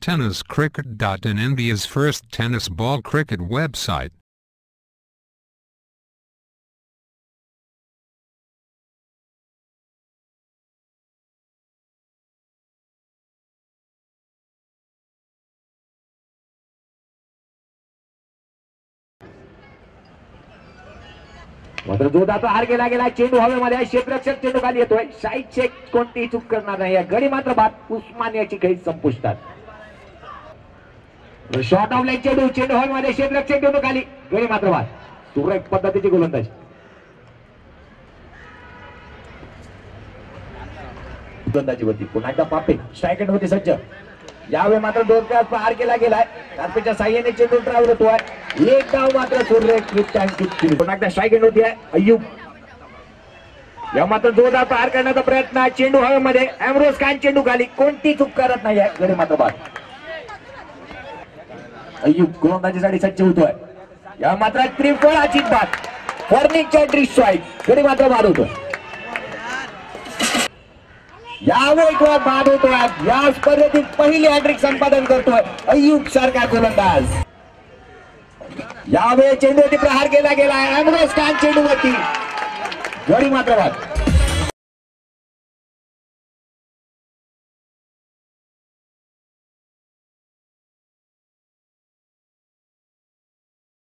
TennisCricket.in, India's first tennis ball cricket website. मात्र जोराचा हार गेला चेंडू हवेमध्ये क्षेत्ररक्षक चेंडू खाली येतोय साईड चेक कोणतीही चूक करणार नाही गडी मात्र बाद उस्मानियाची खेळी संपुष्टात शॉट ऑफ लाईन चेंडू हवेमध्ये क्षेत्ररक्षक चेंडू खाली गडी मात्र बाद सुरेख पद्धतीची गोलंदाजी गोलंदाजीवरती पुन्हा एकदा पापे स्ट्राईक होती सज्ज यावेळी मात्र डोक्यात प्रहार केला गेलाय कार्पेटच्या साह्याने चेंडू ड्राइव्ह होतोय एक डाव मात्र सुरेख पुन्हा एकदा स्ट्राईक होती आहे अय्यूब या मात्र जोरदार प्रहार करण्याचा प्रयत्न चेंडू हवेमध्ये एमरोज खान चेंडू खाली कोणती चूक करत नाही आहे गडी मात्र बाद अय्यूब गोलंदाजीसाठी सज्ज होतोय या मात्र त्रिफळाची बाद फर्निचर ड्रिश स्ट्राईक गडी मात्र बाद होतोय यावेळी बाद होतोय या स्पर्धेतील पहिली हॅट्रिक संपादन करतोय अय्यूब सारखा गोलंदाज यावेळी चेंडूवरती प्रहार केला गेला एमरोज खान चेंडूवरती गडी मात्र बाद